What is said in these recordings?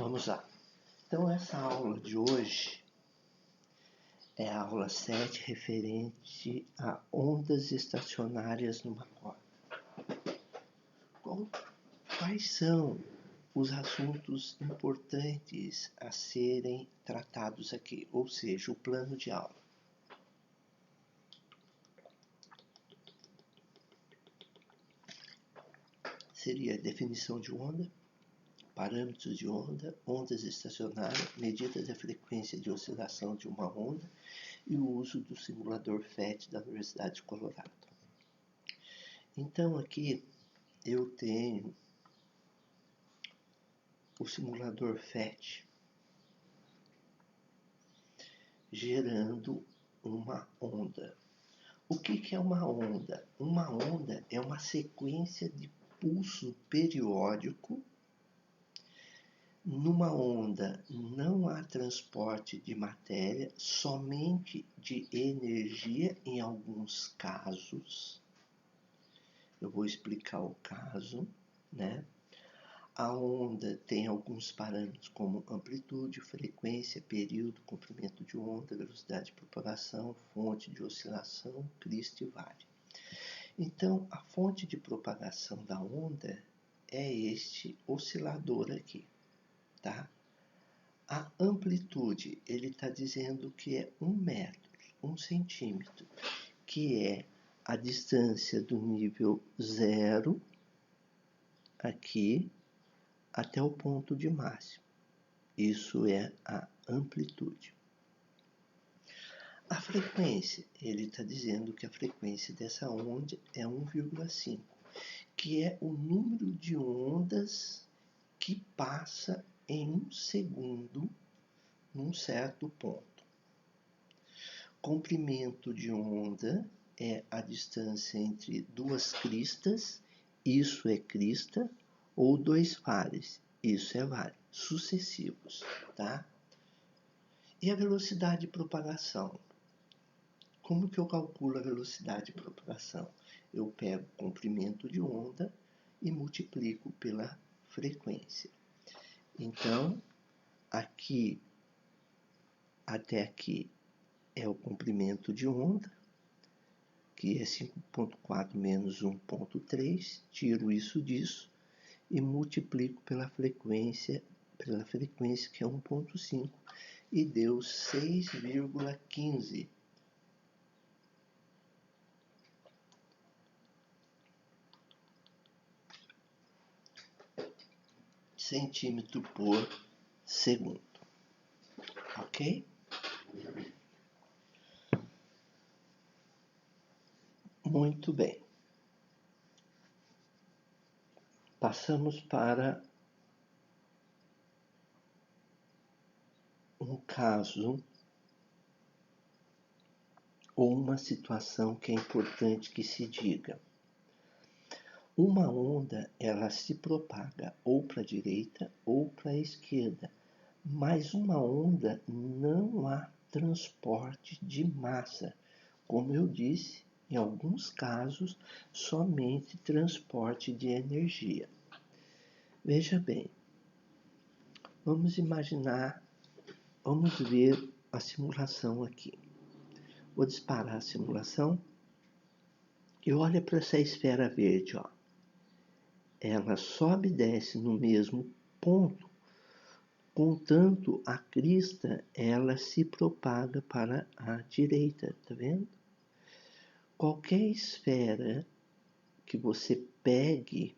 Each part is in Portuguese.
Vamos lá. Então, essa aula de hoje é a aula 7 referente a ondas estacionárias numa corda. Quais são os assuntos importantes a serem tratados aqui? Ou seja, o plano de aula. Seria a definição de onda, parâmetros de onda, ondas estacionárias, medida da frequência de oscilação de uma onda e o uso do simulador FET da Universidade de Colorado. Então aqui eu tenho o simulador FET gerando uma onda. O que é uma onda? Uma onda é uma sequência de pulso periódico. Numa onda não há transporte de matéria, somente de energia em alguns casos. Eu vou explicar o caso, né? A onda tem alguns parâmetros como amplitude, frequência, período, comprimento de onda, velocidade de propagação, fonte de oscilação, crista e vale. Então, a fonte de propagação da onda é este oscilador aqui. Tá? A amplitude, ele está dizendo que é 1 metro, 1 centímetro, que é a distância do nível 0 aqui até o ponto de máximo. Isso é a amplitude. A frequência, ele está dizendo que a frequência dessa onda é 1,5, que é o número de ondas que passa em 1 segundo num certo ponto. Comprimento de onda é a distância entre duas cristas, isso é crista, ou dois vales, isso é vale, sucessivos, tá? E a velocidade de propagação? Como que eu calculo a velocidade de propagação? Eu pego o comprimento de onda e multiplico pela frequência. Então, aqui até aqui é o comprimento de onda, que é 5,4 menos 1,3, tiro isso disso e multiplico pela frequência que é 1,5 e deu 6,15 centímetro por segundo. Ok? Muito bem. Passamos para um caso ou uma situação que é importante que se diga. Uma onda, ela se propaga ou para a direita ou para a esquerda, mas uma onda não há transporte de massa. Como eu disse, em alguns casos, somente transporte de energia. Veja bem, vamos ver a simulação aqui. Vou disparar a simulação e olha para essa esfera verde, ó. Ela sobe e desce no mesmo ponto, contanto a crista ela se propaga para a direita, tá vendo? Qualquer esfera que você pegue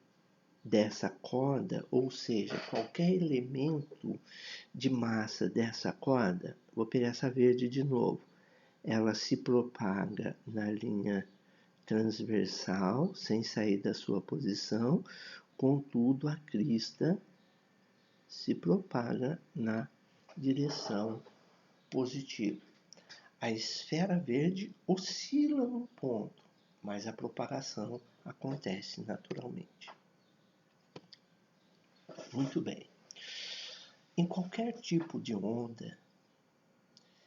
dessa corda, ou seja, qualquer elemento de massa dessa corda, vou pegar essa verde de novo, ela se propaga na linha transversal, sem sair da sua posição, contudo a crista se propaga na direção positiva. A esfera verde oscila num ponto, mas a propagação acontece naturalmente. Muito bem. Em qualquer tipo de onda,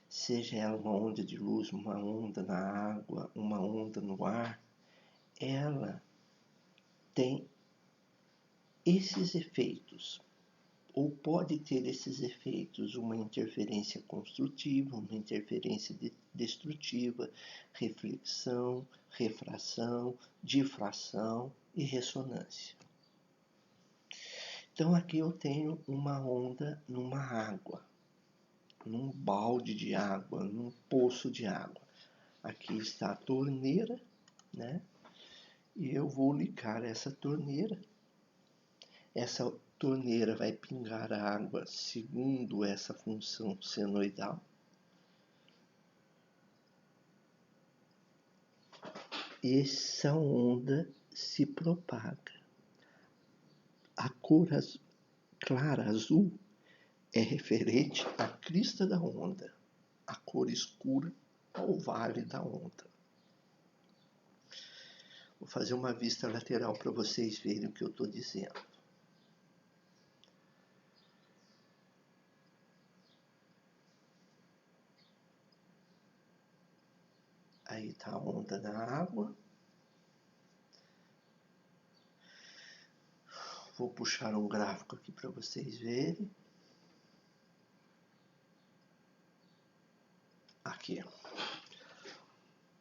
seja ela uma onda de luz, uma onda na água, uma onda no ar, ela tem esses efeitos. ou pode ter esses efeitos, uma interferência construtiva, uma interferência destrutiva, reflexão, refração, difração e ressonância. Então aqui eu tenho uma onda numa água, num balde de água, num poço de água. Aqui está a torneira, né? E eu vou ligar essa torneira. Essa torneira vai pingar a água segundo essa função senoidal. E essa onda se propaga. A cor clara azul é referente à crista da onda, a cor escura ao vale da onda. Vou fazer uma vista lateral para vocês verem o que eu estou dizendo. Aí está a onda na água. Vou puxar um gráfico aqui para vocês verem. Aqui.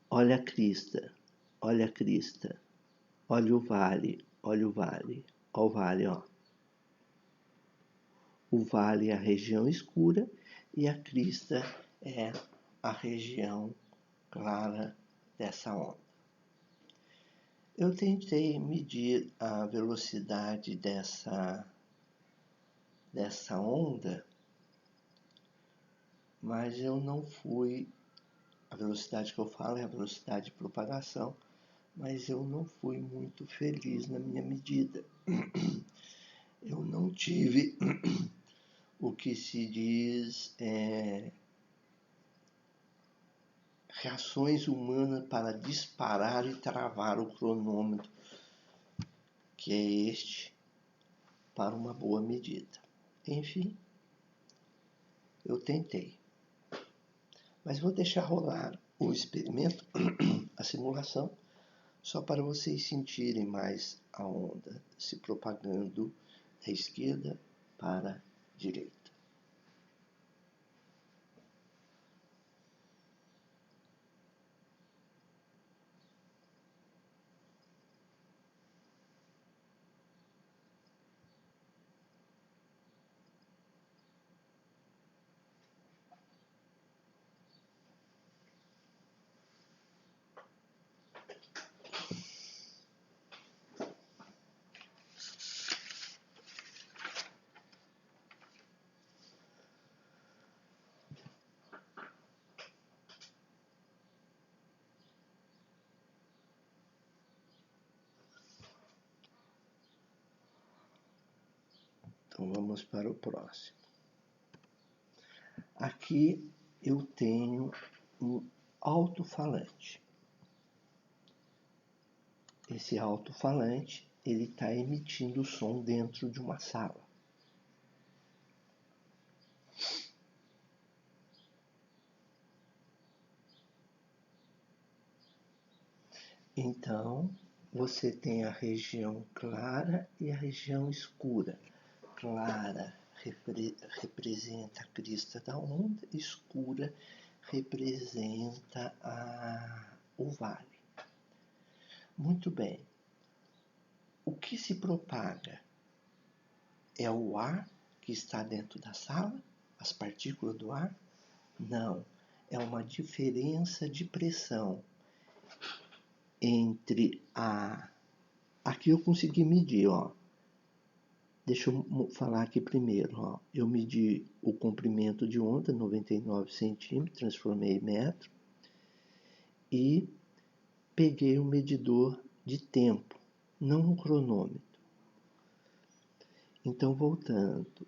Olha a crista, olha a crista. Olha o vale, olha o vale. Olha o vale, ó. O vale é a região escura e a crista é a região clara dessa onda. Eu tentei medir a velocidade dessa onda, mas eu não fui, a velocidade que eu falo é a velocidade de propagação, mas eu não fui muito feliz na minha medida. Eu não tive o que se diz reações humanas para disparar e travar o cronômetro, que é este, para uma boa medida. Enfim, eu tentei. Mas vou deixar rolar o experimento, a simulação, só para vocês sentirem mais a onda se propagando da esquerda para a direita. Então vamos para o próximo. Aqui eu tenho um alto-falante. Esse alto-falante ele está emitindo som dentro de uma sala. Então você tem a região clara e a região escura. Clara representa a crista da onda, escura representa o vale. Muito bem. O que se propaga é o ar que está dentro da sala? As partículas do ar? Não. É uma diferença de pressão entre a... Aqui eu consegui medir, ó. Deixa eu falar aqui primeiro, ó. Eu medi o comprimento de onda, 99 centímetros, transformei em metro. E peguei um medidor de tempo, não um cronômetro. Então, voltando,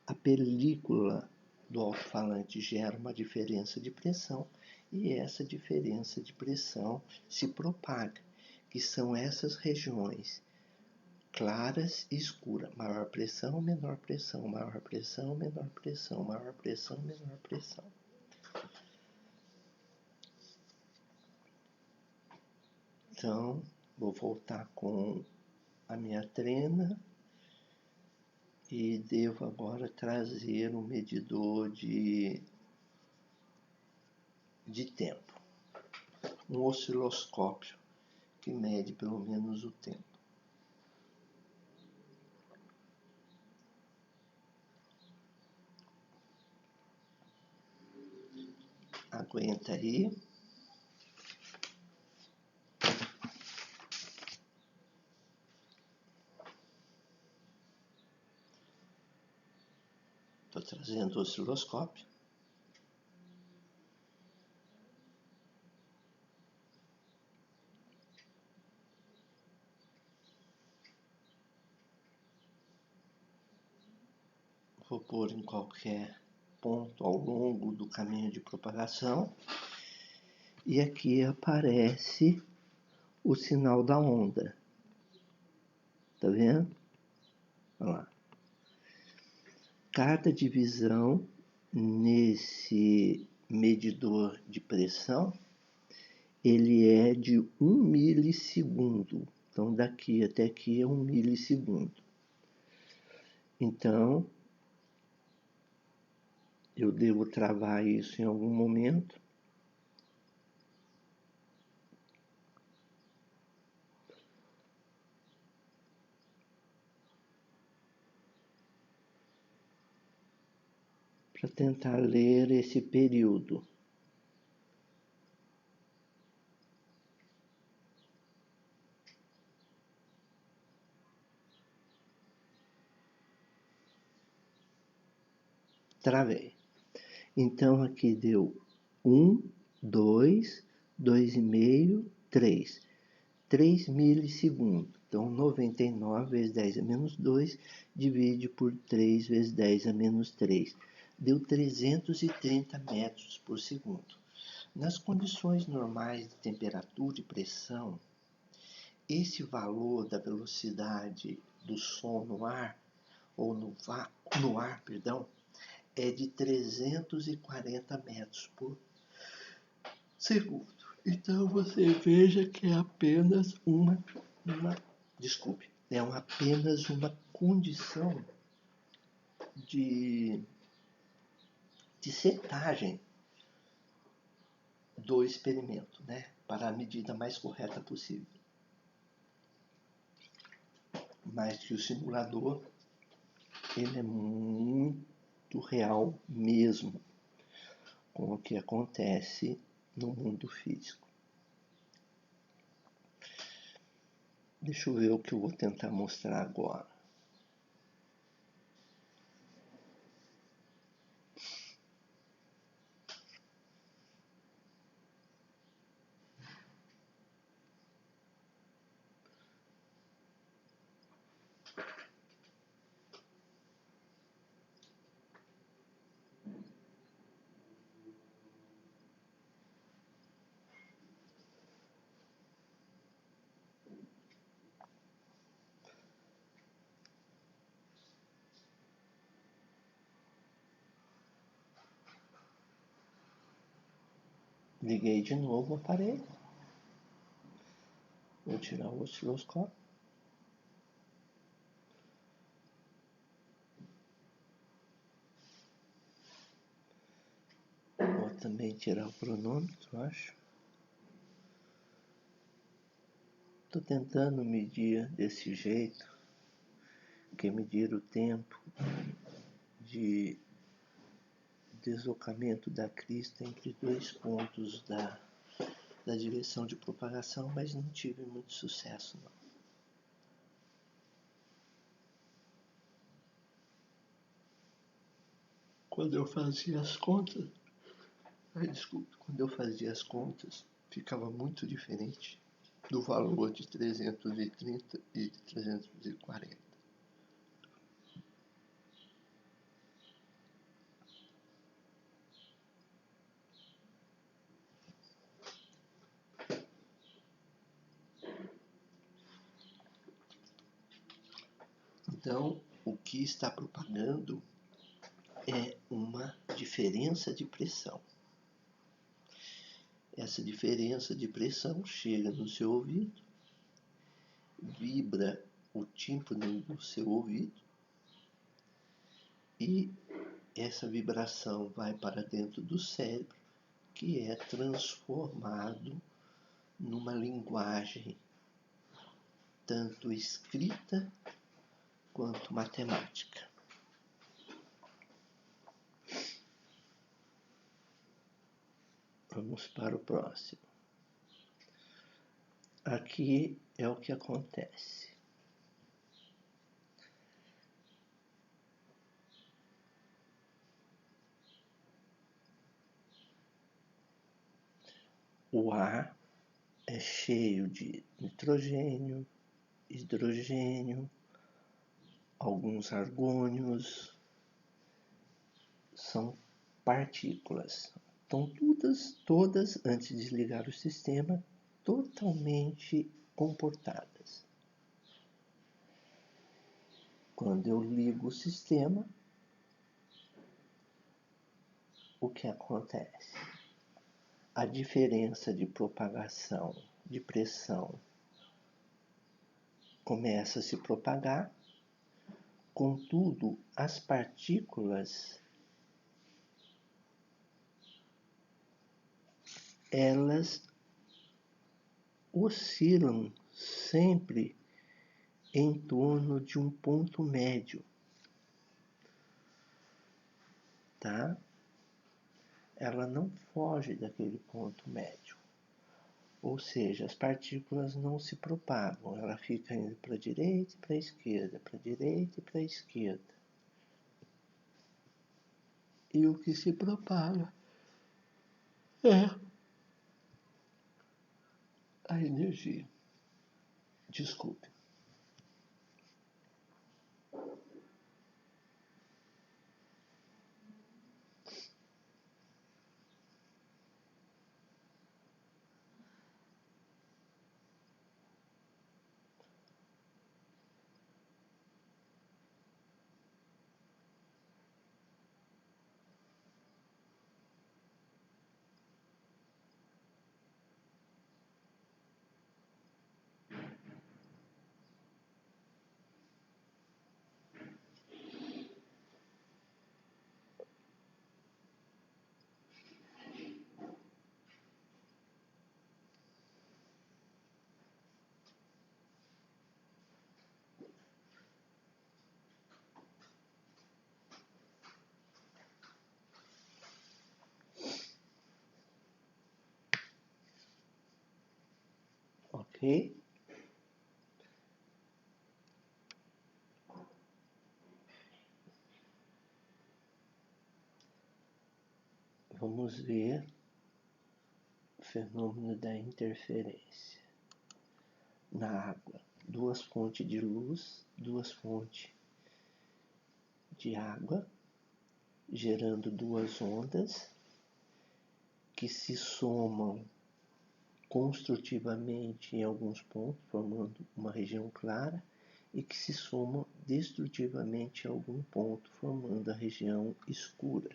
a película do alto-falante gera uma diferença de pressão e essa diferença de pressão se propaga, que são essas regiões claras e escuras, maior pressão, menor pressão, maior pressão, menor pressão, maior pressão, menor pressão. Então, vou voltar com a minha trena E devo agora trazer um medidor de tempo, um osciloscópio que mede pelo menos o tempo. Aguenta aí. Estou trazendo o osciloscópio. Vou pôr em qualquer ponto ao longo do caminho de propagação. E aqui aparece o sinal da onda. Tá vendo? Olha lá. Cada divisão nesse medidor de pressão, ele é de 1 milissegundo. Então, daqui até aqui é 1 milissegundo. Então, eu devo travar isso em algum momento. Para tentar ler esse período. Travei. Então, aqui deu 1, 2, 2,5, 3. 3 milissegundos. Então, 99 vezes 10 a menos 2, divide por 3 vezes 10 a menos 3. Deu 330 metros por segundo. Nas condições normais de temperatura e pressão, esse valor da velocidade do som no ar, ou no ar, é de 340 metros por segundo. Então você veja que é apenas apenas uma condição de setagem do experimento, né? Para a medida mais correta possível. Mas que o simulador, ele é muito real mesmo com o que acontece no mundo físico. Deixa eu ver o que eu vou tentar mostrar agora. Liguei de novo o aparelho. Vou tirar o osciloscópio. Vou também tirar o cronômetro, acho. Estou tentando medir desse jeito, que é medir o tempo de deslocamento da crista entre dois pontos da direção de propagação, mas não tive muito sucesso, não. Quando eu fazia as contas, ficava muito diferente do valor de 330 e de 340. Então, o que está propagando é uma diferença de pressão. Essa diferença de pressão chega no seu ouvido, vibra o tímpano do seu ouvido, e essa vibração vai para dentro do cérebro, que é transformado numa linguagem tanto escrita quanto matemática. Vamos para o próximo. Aqui é o que acontece. O ar é cheio de nitrogênio, hidrogênio, alguns argônios, são partículas. Estão todas, antes de ligar o sistema, totalmente comportadas. Quando eu ligo o sistema, o que acontece? A diferença de propagação de pressão começa a se propagar, contudo, as partículas elas oscilam sempre em torno de um ponto médio, tá? Ela não foge daquele ponto médio. Ou seja, as partículas não se propagam, ela fica indo para a direita e para a esquerda, para a direita e para a esquerda. E o que se propaga é a energia. Desculpe. Ok? Vamos ver o fenômeno da interferência. Na água, duas fontes de luz, duas fontes de água, gerando duas ondas que se somam construtivamente em alguns pontos, formando uma região clara, e que se somam destrutivamente em algum ponto, formando a região escura.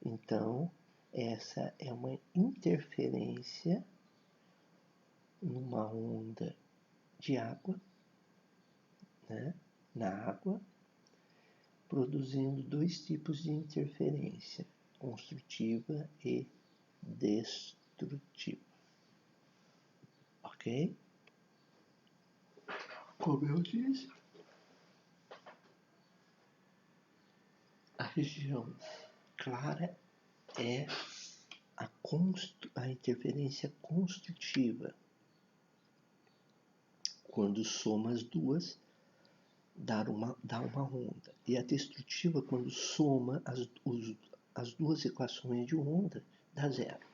Então, essa é uma interferência numa onda de água, né, na água, produzindo dois tipos de interferência, construtiva e destrutiva. Ok? Como eu disse, a região clara é a interferência construtiva. Quando soma as duas, dá uma onda. E a destrutiva, quando soma as duas equações de onda, dá zero.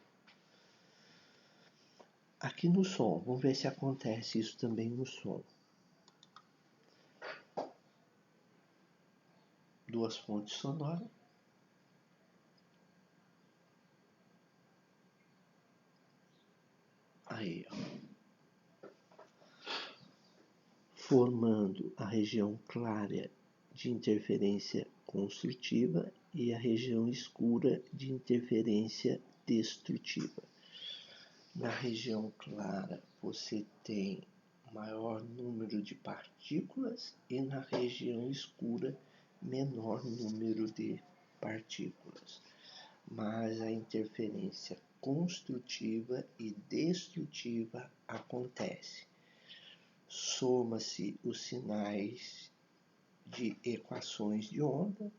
Aqui no som, vamos ver se acontece isso também no som. Duas fontes sonoras. Aí, ó. Formando a região clara de interferência construtiva e a região escura de interferência destrutiva. Na região clara você tem maior número de partículas e na região escura menor número de partículas, mas a interferência construtiva e destrutiva acontece. Soma-se os sinais de equações de onda.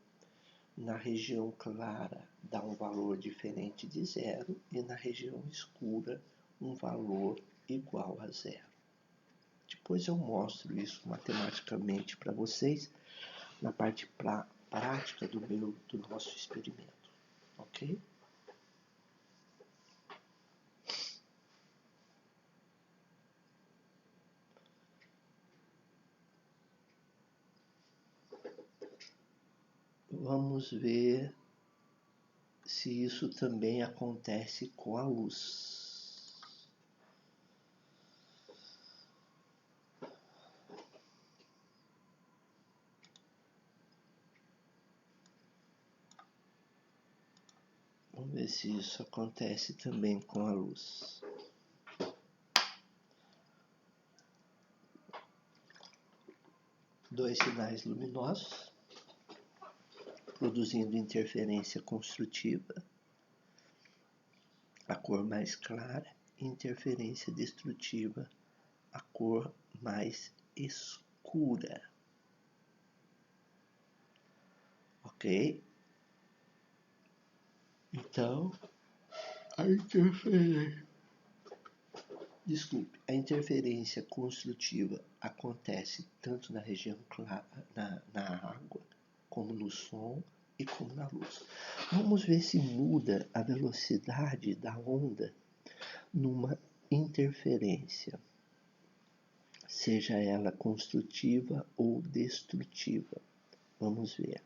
Na região clara dá um valor diferente de zero e na região escura um valor igual a zero. Depois eu mostro isso matematicamente para vocês na parte prática do nosso experimento, ok? Vamos ver se isso também acontece com a luz. Vamos ver se isso acontece também com a luz. Dois sinais luminosos, produzindo interferência construtiva, a cor mais clara, e interferência destrutiva, a cor mais escura. Ok? Então, a interferência construtiva acontece tanto na região clara, na água, como no som e como na luz. Vamos ver se muda a velocidade da onda numa interferência, seja ela construtiva ou destrutiva. Vamos ver.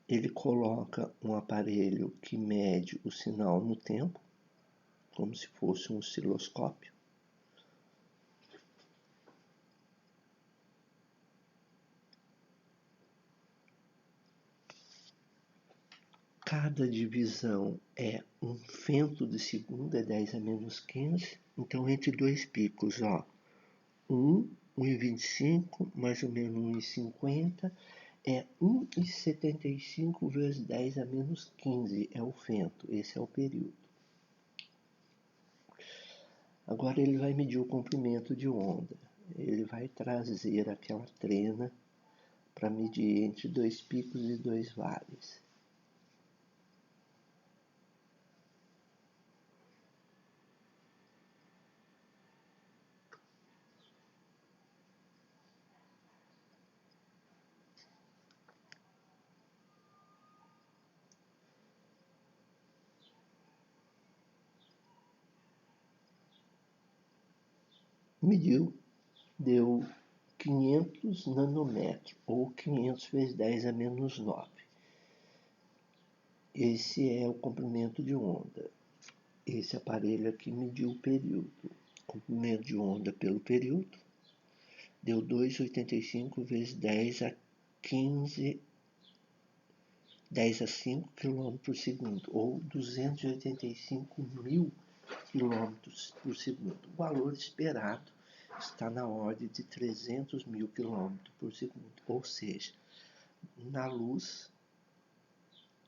Ele coloca um aparelho que mede o sinal no tempo, como se fosse um osciloscópio. Cada divisão é um fento de segundo, é 10 a menos 15. Então, entre dois picos, 1,25, mais ou menos 1,50, é 1,75 vezes 10 a menos 15, é o fento, esse é o período. Agora ele vai medir o comprimento de onda. Ele vai trazer aquela trena para medir entre dois picos e dois vales. Mediu, deu 500 nanômetros, ou 500 vezes 10 a menos 9. Esse é o comprimento de onda. Esse aparelho aqui mediu o período. Comprimento de onda pelo período deu 2,85 vezes 10 a 15, 10 a 5 km por segundo, ou 285 mil km por segundo. O valor esperado está na ordem de 300 mil km por segundo, ou seja, na luz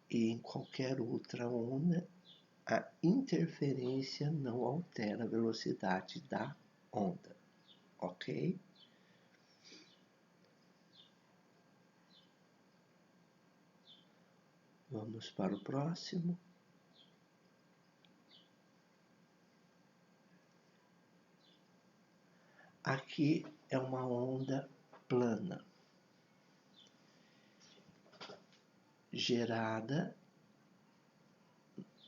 e em qualquer outra onda, a interferência não altera a velocidade da onda, ok? Vamos para o próximo. Aqui é uma onda plana, gerada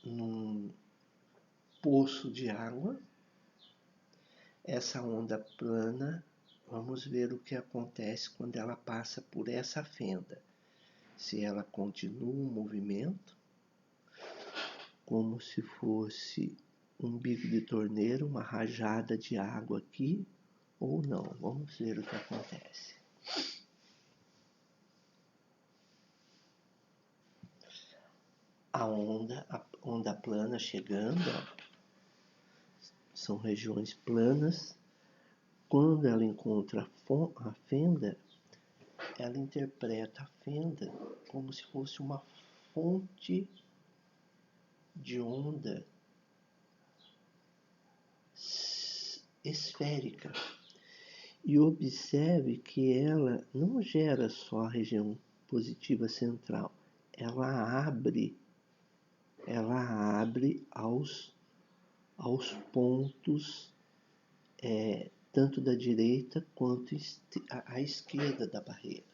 num poço de água. Essa onda plana, vamos ver o que acontece quando ela passa por essa fenda. Se ela continua o movimento, como se fosse um bico de torneira, uma rajada de água aqui, ou não. Vamos ver o que acontece. A onda plana chegando, são regiões planas. Quando ela encontra a fenda, ela interpreta a fenda como se fosse uma fonte de onda esférica. E observe que ela não gera só a região positiva central, ela abre aos pontos tanto da direita quanto à esquerda da barreira,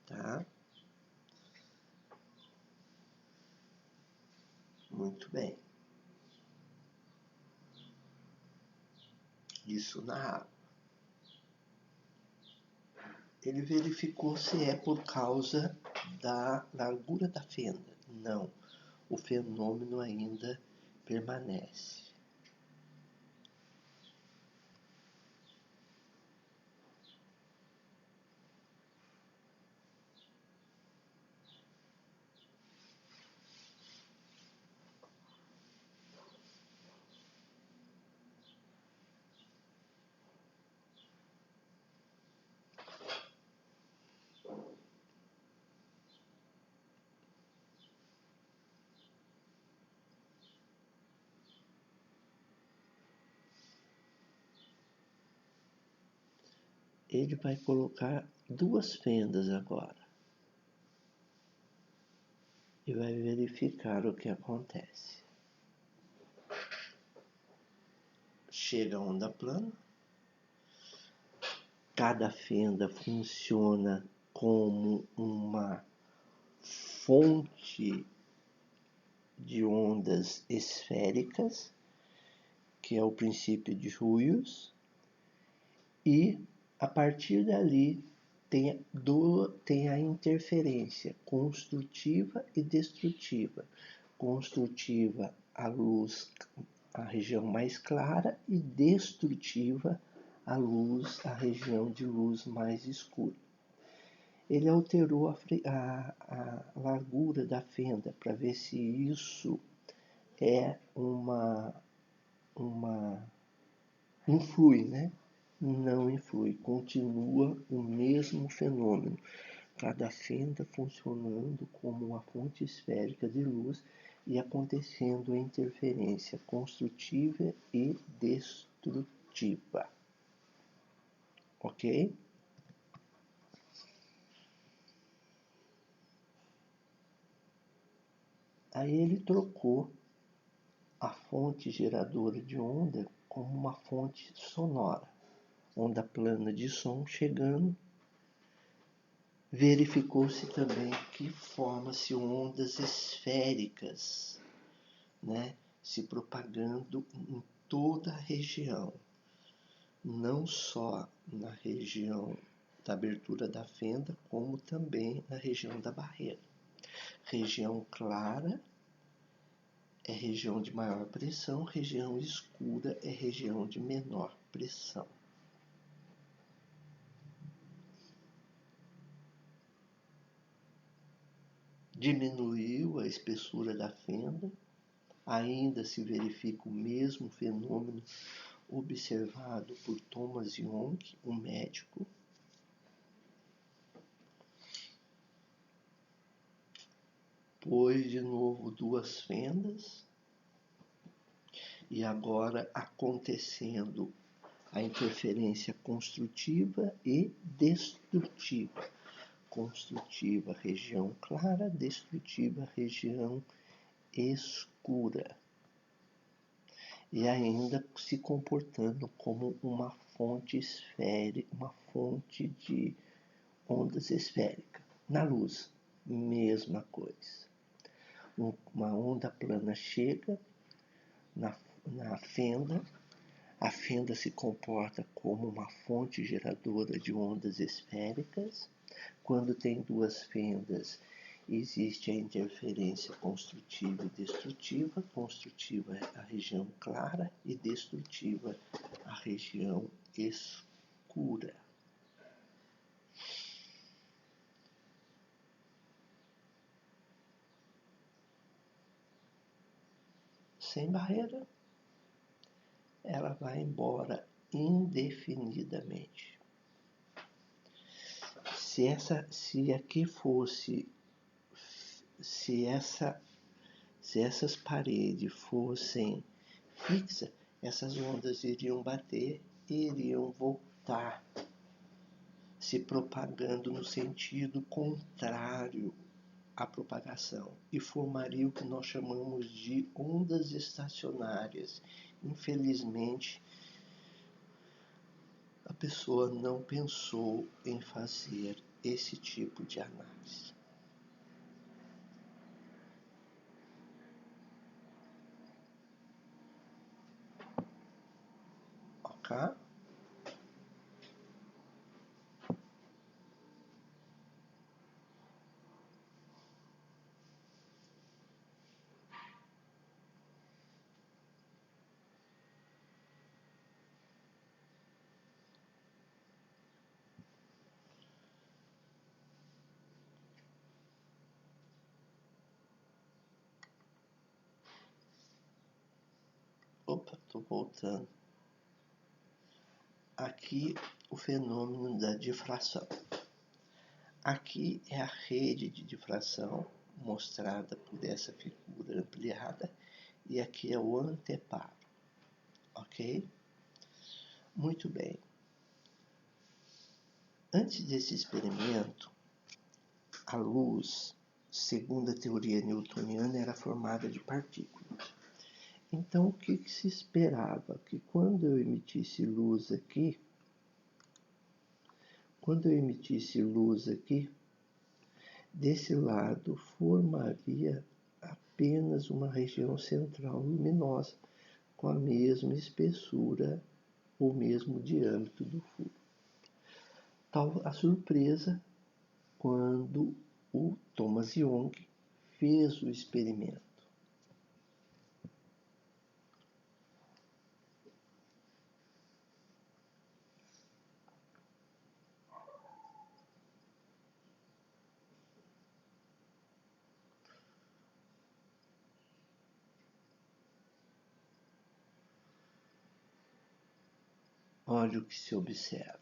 tá? Muito bem. Isso na água. Ele verificou se é por causa da largura da fenda. Não, o fenômeno ainda permanece. Ele vai colocar duas fendas agora e vai verificar o que acontece. Chega a onda plana, cada fenda funciona como uma fonte de ondas esféricas, que é o princípio de Huygens, e a partir dali tem a interferência construtiva e destrutiva. Construtiva, a luz, a região mais clara, e destrutiva, a região de luz mais escura. Ele alterou a largura da fenda para ver se isso é influi, né? Não influi, continua o mesmo fenômeno, cada fenda funcionando como uma fonte esférica de luz e acontecendo a interferência construtiva e destrutiva. Ok? Aí ele trocou a fonte geradora de onda como uma fonte sonora, onda plana de som chegando. Verificou-se também que forma-se ondas esféricas, né, se propagando em toda a região, não só na região da abertura da fenda, como também na região da barreira. Região clara é região de maior pressão, região escura é região de menor pressão. Diminuiu a espessura da fenda, ainda se verifica o mesmo fenômeno observado por Thomas Young, um médico. Pôs de novo duas fendas e agora acontecendo a interferência construtiva e destrutiva. Construtiva, região clara, destrutiva, região escura. E ainda se comportando como uma fonte esférica, uma fonte de ondas esféricas. Na luz, mesma coisa. Uma onda plana chega na fenda, a fenda se comporta como uma fonte geradora de ondas esféricas. Quando tem duas fendas, existe a interferência construtiva e destrutiva. Construtiva é a região clara e destrutiva a região escura. Sem barreira, ela vai embora indefinidamente. Se essas paredes fossem fixas, essas ondas iriam bater e iriam voltar, se propagando no sentido contrário à propagação e formaria o que nós chamamos de ondas estacionárias. Infelizmente, a pessoa não pensou em fazer esse tipo de análise. Ok? Opa, estou voltando. Aqui o fenômeno da difração. Aqui é a rede de difração mostrada por essa figura ampliada e aqui é o anteparo, ok? Muito bem. Antes desse experimento, a luz, segundo a teoria newtoniana, era formada de partículas. Então, o que se esperava? Que quando eu emitisse luz aqui, desse lado formaria apenas uma região central luminosa com a mesma espessura ou mesmo diâmetro do furo. Tal a surpresa quando o Thomas Young fez o experimento. Olha o que se observa.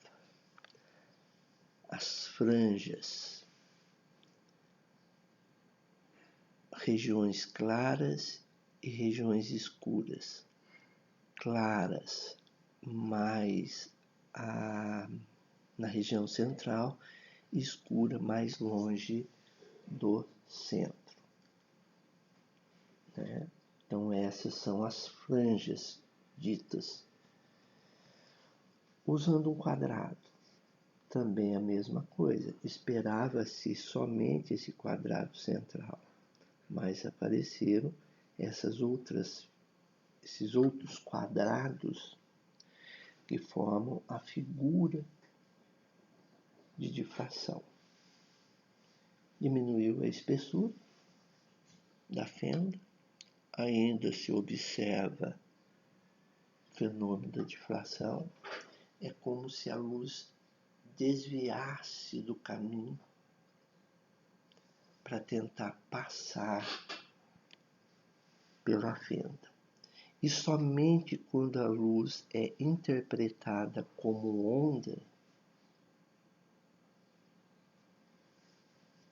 As franjas, regiões claras e regiões escuras. Claras mais na região central, escura mais longe do centro. Né? Então essas são as franjas ditas. Usando um quadrado, também a mesma coisa. Esperava-se somente esse quadrado central, mas apareceram esses outros quadrados que formam a figura de difração. Diminuiu a espessura da fenda, ainda se observa o fenômeno da difração. É como se a luz desviasse do caminho para tentar passar pela fenda. E somente quando a luz é interpretada como onda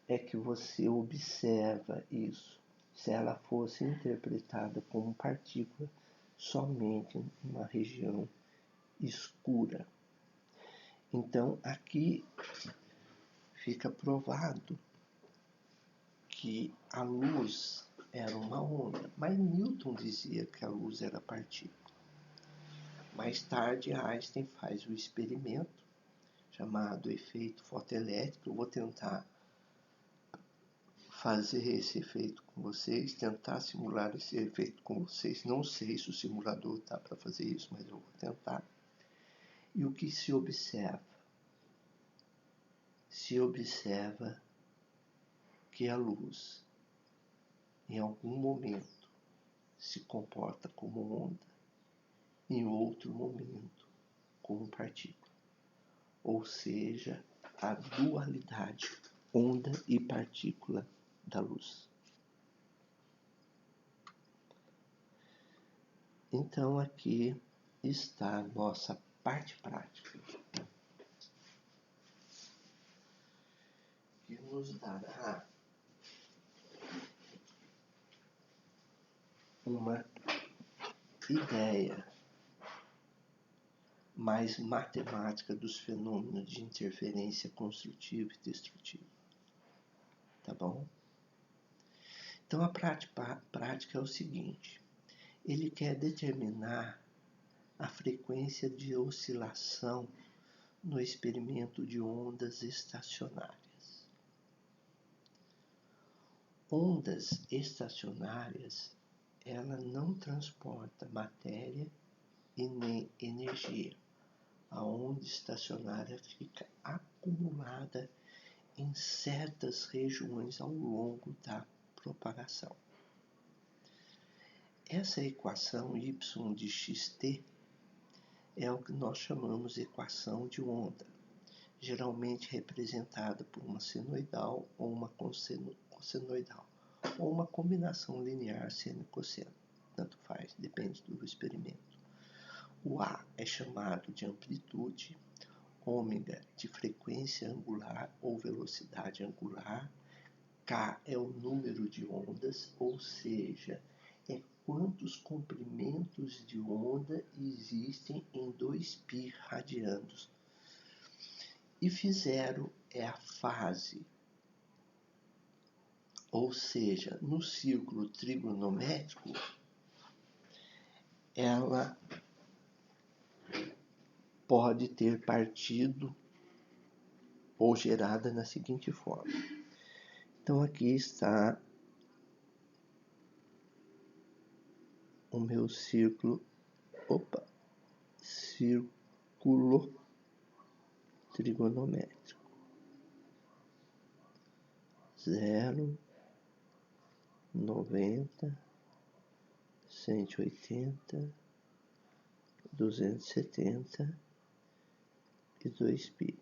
é que você observa isso. Se ela fosse interpretada como partícula, somente em uma região escura. Então, aqui fica provado que a luz era uma onda, mas Newton dizia que a luz era partícula. Mais tarde, Einstein faz o experimento chamado efeito fotoelétrico. Eu vou tentar fazer esse efeito com vocês, tentar simular esse efeito com vocês. Não sei se o simulador está para fazer isso, mas eu vou tentar. E o que se observa? Se observa que a luz, em algum momento, se comporta como onda, em outro momento, como partícula. Ou seja, a dualidade onda e partícula da luz. Então aqui está a nossa parte prática, que nos dará uma ideia mais matemática dos fenômenos de interferência construtiva e destrutiva. Tá bom? Então, a prática é o seguinte: ele quer determinar a frequência de oscilação no experimento de ondas estacionárias. Ondas estacionárias, ela não transporta matéria e nem energia. A onda estacionária fica acumulada em certas regiões ao longo da propagação. Essa equação y de xt é o que nós chamamos de equação de onda, geralmente representada por uma senoidal ou uma cossenoidal, ou uma combinação linear seno e cosseno, tanto faz, depende do experimento. O A é chamado de amplitude, ômega de frequência angular ou velocidade angular, K é o número de ondas, ou seja, é quantos comprimentos de onda existem em 2π radianos. E φ0 é a fase, ou seja, no círculo trigonométrico, ela pode ter partido ou gerada na seguinte forma. Então aqui está o meu círculo trigonométrico. 0, 90, 180, 270 e 2π.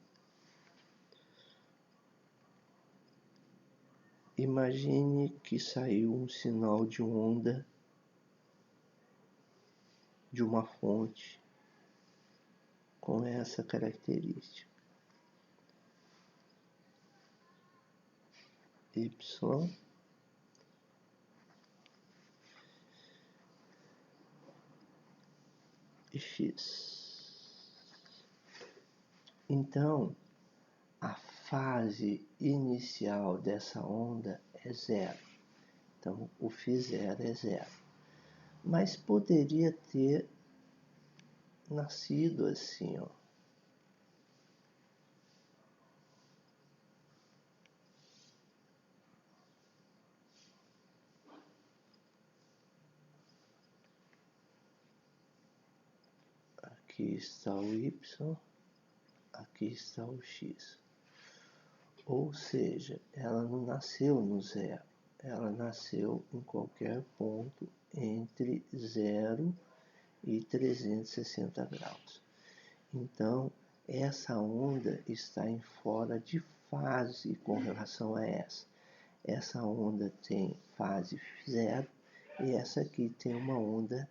Imagine que saiu um sinal de onda de uma fonte com essa característica. Y e X. Então, a fase inicial dessa onda é 0. Então, o φ0 é 0. Mas poderia ter nascido assim, ó. Aqui está o Y, aqui está o X. Ou seja, ela não nasceu no 0, ela nasceu em qualquer ponto entre 0 e 360 graus. Então, essa onda está em fora de fase com relação a essa. Essa onda tem fase 0 e essa aqui tem uma onda,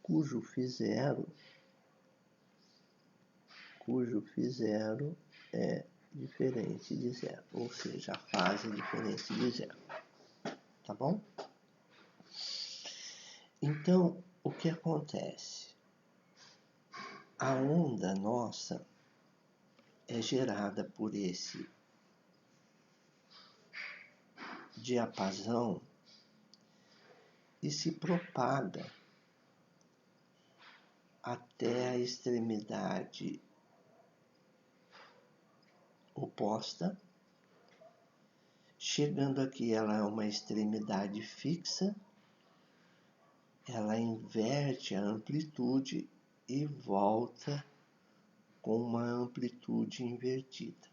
cujo φ0 é diferente de 0, ou seja, a fase é diferente de 0. Tá bom? Então, o que acontece? A onda nossa é gerada por esse diapasão e se propaga até a extremidade oposta. Chegando aqui, ela é uma extremidade fixa, ela inverte a amplitude e volta com uma amplitude invertida.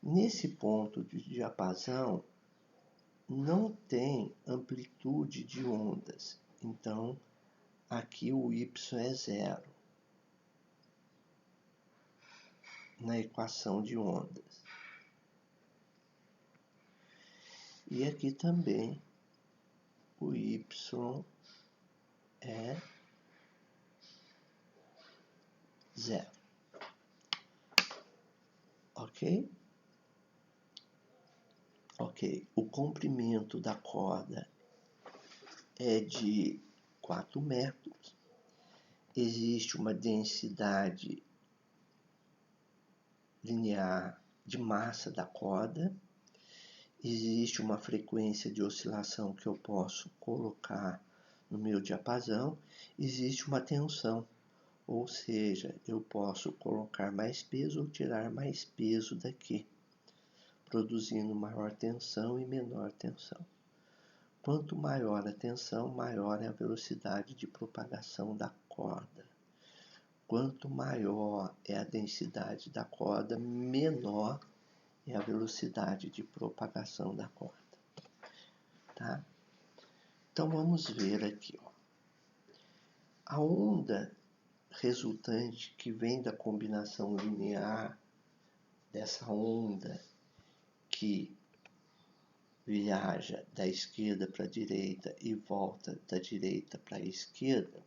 Nesse ponto de diapasão, não tem amplitude de ondas, então aqui o y é 0 na equação de ondas. E aqui também o y é 0. Ok? Ok. O comprimento da corda é de 4 metros. Existe uma densidade linear de massa da corda. Existe uma frequência de oscilação que eu posso colocar no meu diapasão. Existe uma tensão, ou seja, eu posso colocar mais peso ou tirar mais peso daqui, produzindo maior tensão e menor tensão. Quanto maior a tensão, maior é a velocidade de propagação da corda. Quanto maior é a densidade da corda, menor é a velocidade de propagação da corda. Tá? Então vamos ver aqui. Ó. A onda resultante que vem da combinação linear dessa onda que viaja da esquerda para a direita e volta da direita para a esquerda,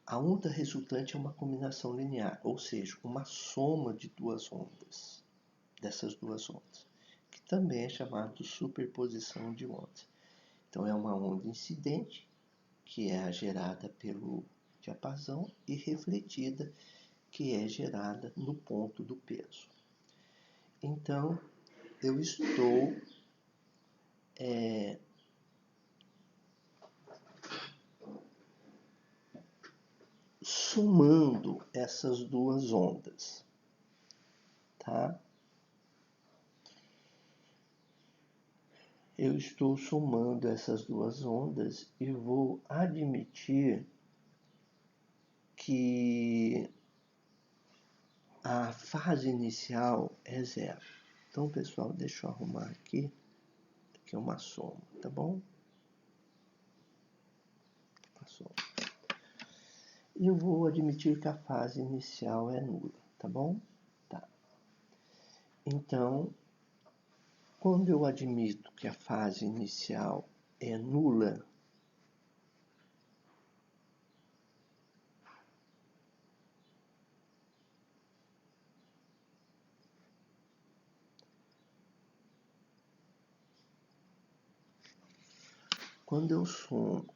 a onda resultante é uma combinação linear, ou seja, uma soma de duas ondas, dessas duas ondas, que também é chamado de superposição de ondas. Então é uma onda incidente, que é a gerada pelo diapasão, e refletida, que é gerada no ponto do peso. Então, eu estou somando essas duas ondas, tá? Eu estou somando essas duas ondas e vou admitir que a fase inicial é 0. Então, pessoal, deixa eu arrumar aqui, que é uma soma, tá bom? Uma soma. E eu vou admitir que a fase inicial é nula, tá bom? Tá. Então, quando eu admito que a fase inicial é nula,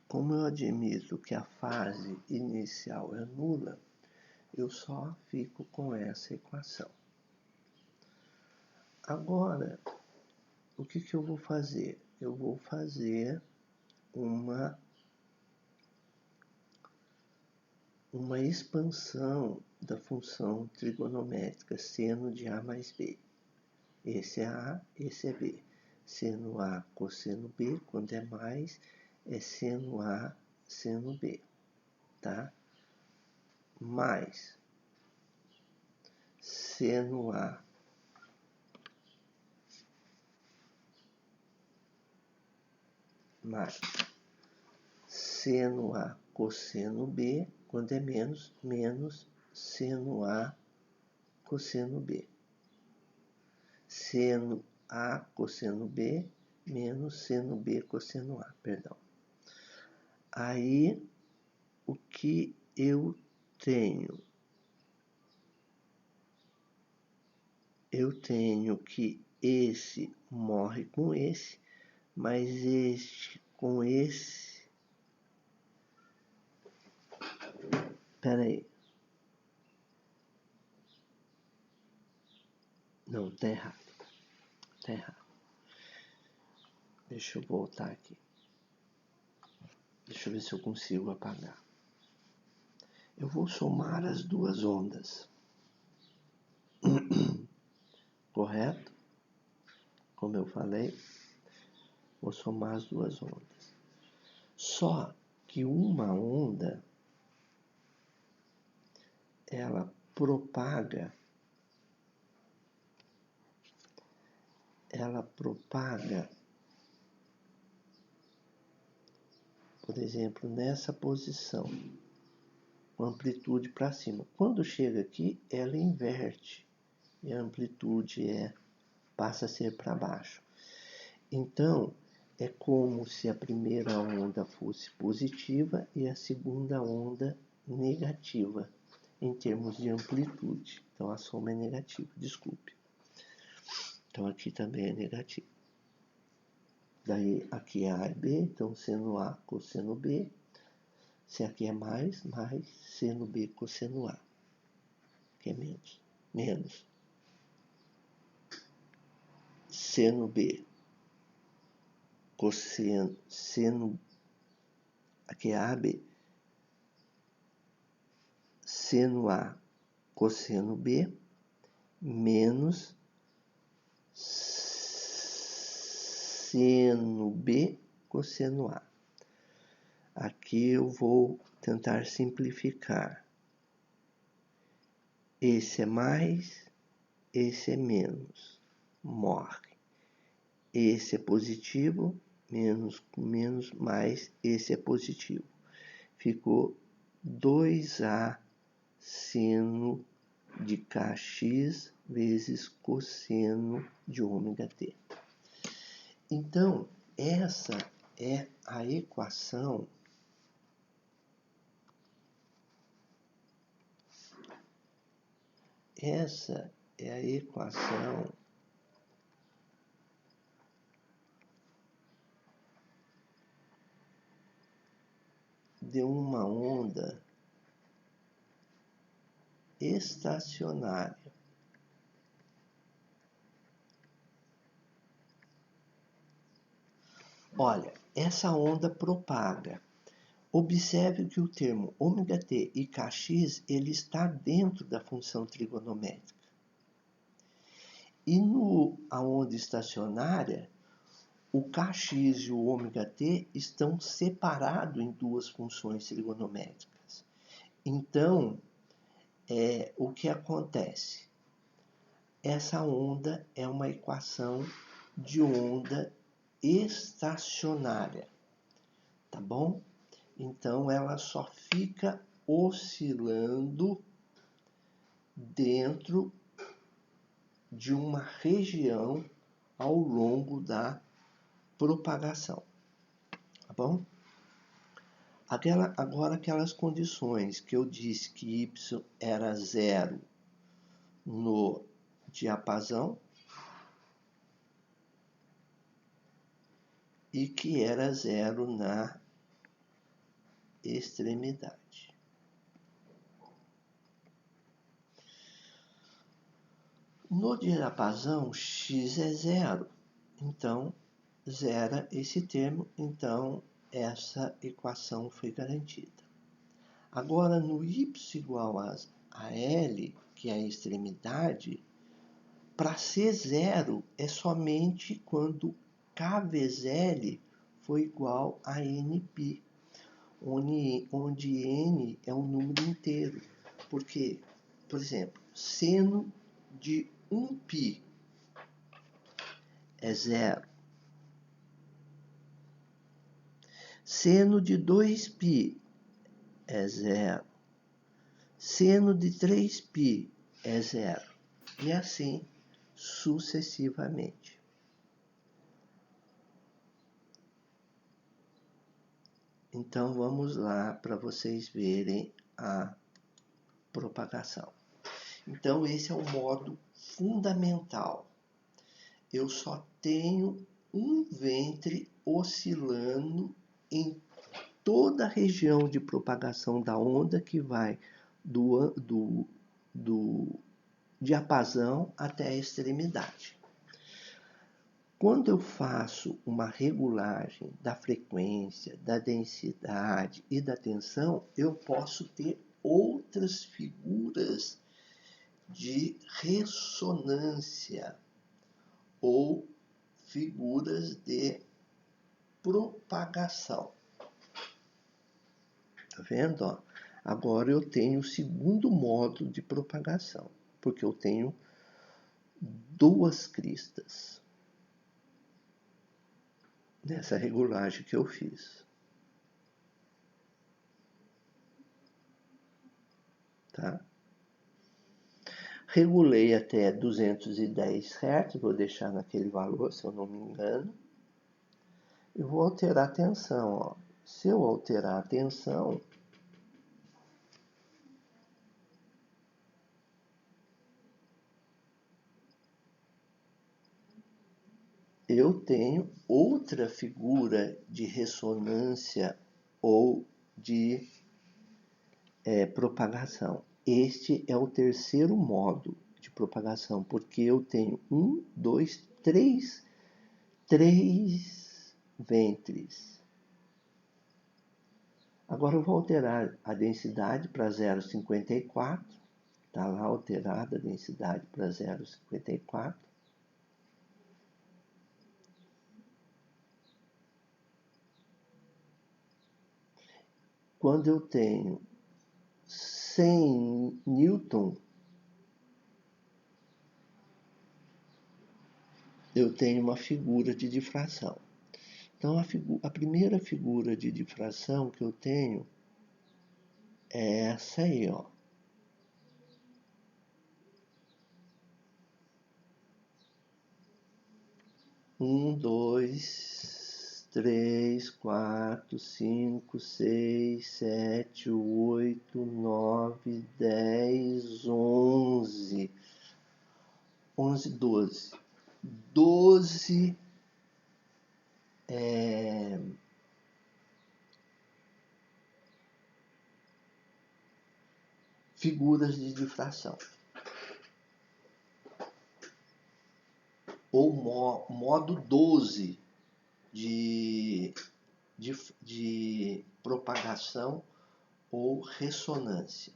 como eu admito que a fase inicial é nula, eu só fico com essa equação. Agora, o que eu vou fazer? Eu vou fazer uma expansão da função trigonométrica seno de A mais B. Esse é A, esse é B. Seno A, cosseno B, quando é mais, é seno A, seno B, tá? Mais seno A mais seno A, cosseno B, quando é menos, menos seno A, cosseno B. Seno A, cosseno B, menos seno B, cosseno A, perdão. Aí, o que eu tenho? Eu tenho que esse morre com esse, mas este com esse... Espera aí. Não, tá errado. Tá errado. Deixa eu voltar aqui. Deixa eu ver se eu consigo apagar. Eu vou somar as duas ondas. Correto? Como eu falei, vou somar as duas ondas. Só que uma onda, ela propaga, por exemplo, nessa posição, com amplitude para cima. Quando chega aqui, ela inverte e a amplitude passa a ser para baixo. Então, é como se a primeira onda fosse positiva e a segunda onda negativa, em termos de amplitude. Então, a soma é negativa, desculpe. Então, aqui também é negativo. Daí, aqui é A e B, então seno A, cosseno B. Se aqui é mais seno B, cosseno A, que é menos. Menos. Seno B, cosseno, seno, aqui é AB, seno A, cosseno B, menos seno B, cosseno A. Aqui eu vou tentar simplificar. Esse é mais, esse é menos, morre. Esse é positivo, menos com menos, mais esse é positivo. Ficou 2A seno de kx vezes cosseno de ômega t. Então, essa é a equação de uma onda estacionária. Olha, essa onda propaga. Observe que o termo ômega t e kx ele está dentro da função trigonométrica. E a onda estacionária, o kx e o ômega t estão separados em duas funções trigonométricas. Então, o que acontece? Essa onda é uma equação de onda estacionária, tá bom? Então, ela só fica oscilando dentro de uma região ao longo da propagação, tá bom? Agora aquelas condições que eu disse que y era zero no diapasão e que era zero na extremidade. No diapasão, x é zero, então zera esse termo, então essa equação foi garantida. Agora, no y igual a L, que é a extremidade, para ser zero é somente quando K vezes L for igual a Nπ, onde N é um número inteiro. Porque, por exemplo, seno de 1π é zero. Seno de 2π é zero. Seno de 3π é zero. E assim sucessivamente. Então vamos lá para vocês verem a propagação. Então esse é o modo fundamental. Eu só tenho um ventre oscilando em toda a região de propagação da onda que vai do diapasão até a extremidade. Quando eu faço uma regulagem da frequência, da densidade e da tensão, eu posso ter outras figuras de ressonância ou figuras de propagação. Tá vendo? Ó? Agora eu tenho o segundo modo de propagação, porque eu tenho duas cristas nessa regulagem que eu fiz. Tá? Regulei até 210 Hz, vou deixar naquele valor, se eu não me engano. Eu vou alterar a tensão, ó. Se eu alterar a tensão, eu tenho outra figura de ressonância ou de propagação. Este é o terceiro modo de propagação, porque eu tenho três ventres. Agora eu vou alterar a densidade para 0,54. Está lá alterada a densidade para 0,54. Quando eu tenho 100 Newton, eu tenho uma figura de difração. Então, a primeira figura de difração que eu tenho é essa aí, ó. Um, dois, três, quatro, cinco, seis, sete, oito, nove, 10, 11, 12. 12 figuras de difração. Ou modo 12 de propagação ou ressonância.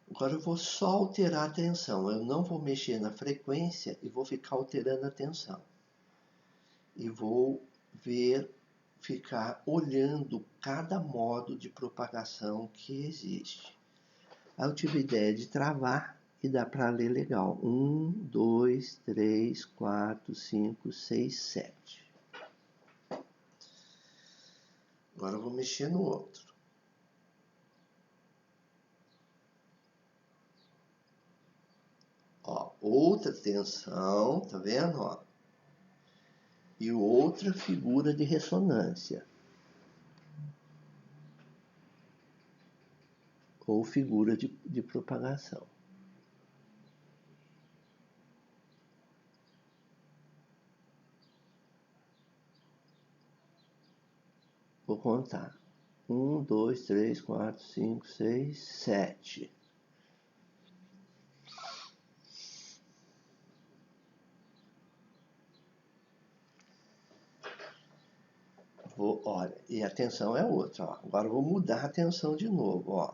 Agora eu vou só alterar a tensão. Eu não vou mexer na frequência e vou ficar alterando a tensão. E vou ficar olhando cada modo de propagação que existe. Aí eu tive a ideia de travar e dá para ler legal. 1, 2, 3, 4, 5, 6, 7. Agora eu vou mexer no outro. Ó, outra tensão, tá vendo? Ó? E outra figura de ressonância. Ou figura de propagação. Vou contar. 1, 2, 3, 4, 5, 6, 7. Olha, e a tensão é outra. Ó. Agora eu vou mudar a tensão de novo. Ó.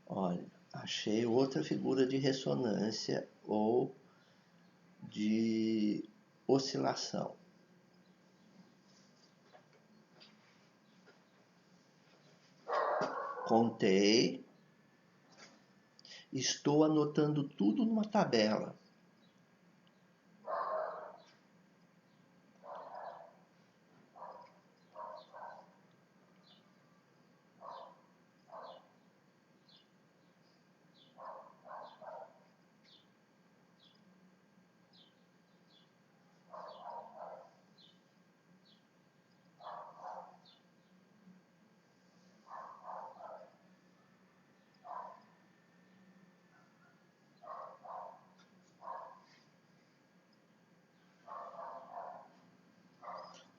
Olha, achei outra figura de ressonância ou de oscilação. Contei. Estou anotando tudo numa tabela.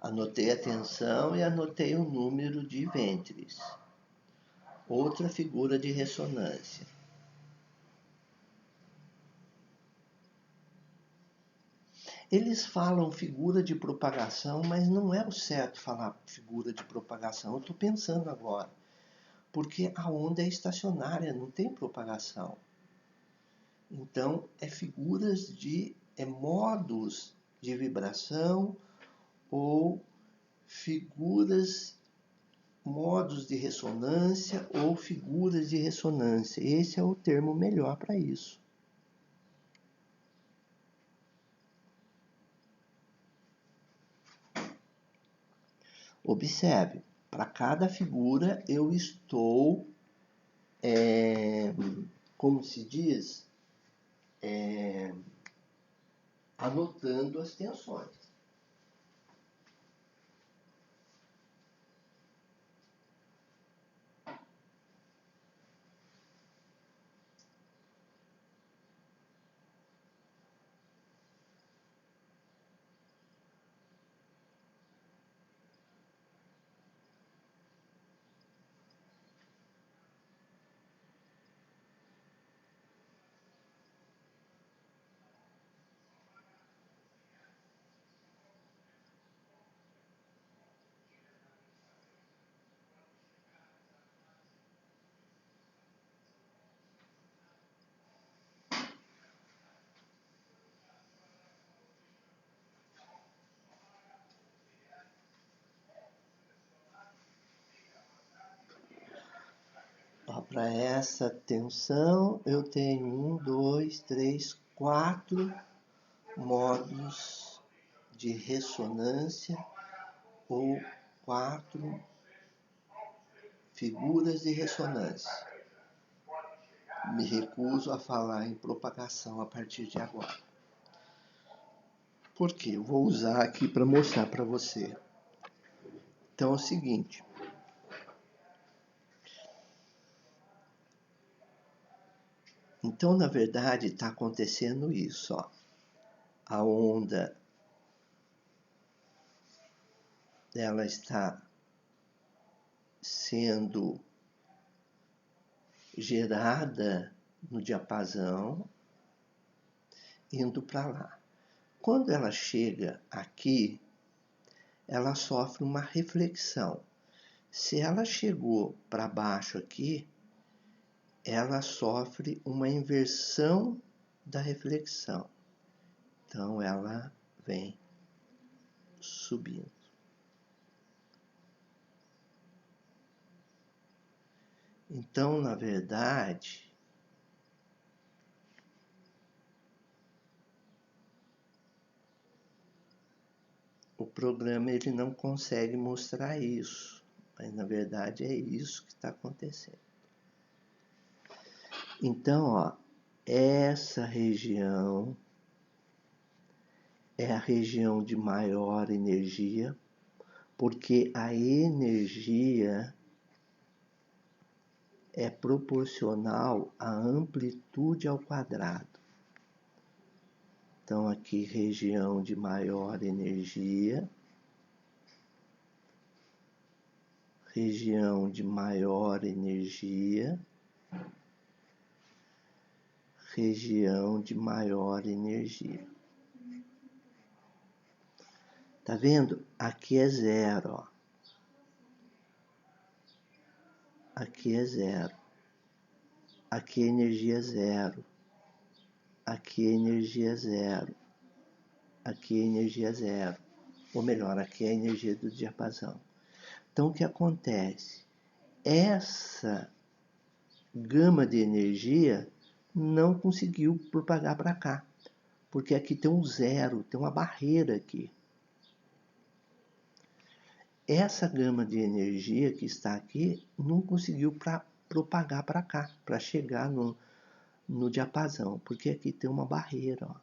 Anotei a tensão e anotei o número de ventres. Outra figura de ressonância. Eles falam figura de propagação, mas não é o certo falar figura de propagação. Eu estou pensando agora. Porque a onda é estacionária, não tem propagação. Então, modos de vibração ou modos de ressonância ou figuras de ressonância. Esse é o termo melhor para isso. Observe, para cada figura eu estou como se diz, anotando as tensões. Para essa tensão, eu tenho 1, 2, 3, 4 modos de ressonância ou 4 figuras de ressonância. Me recuso a falar em propagação a partir de agora. Por quê? Eu vou usar aqui para mostrar para você. Então é o seguinte. Então, na verdade, está acontecendo isso, ó. A onda, ela está sendo gerada no diapasão, indo para lá. Quando ela chega aqui, ela sofre uma reflexão. Se ela chegou para baixo aqui, ela sofre uma inversão da reflexão. Então, ela vem subindo. Então, na verdade, o programa ele não consegue mostrar isso, mas na verdade é isso que está acontecendo. Então, ó, essa região é a região de maior energia, porque a energia é proporcional à amplitude ao quadrado. Então, aqui, região de maior energia, região de maior energia, região de maior energia. Tá vendo? Aqui é zero, ó. Aqui é zero. Aqui é energia zero. Aqui é energia zero. Aqui é energia zero. Ou melhor, aqui é a energia do diapasão. Então, o que acontece? Essa gama de energia não conseguiu propagar para cá. Porque aqui tem um zero, tem uma barreira aqui. Essa gama de energia que está aqui não conseguiu propagar para cá, para chegar no diapasão, porque aqui tem uma barreira. Ó.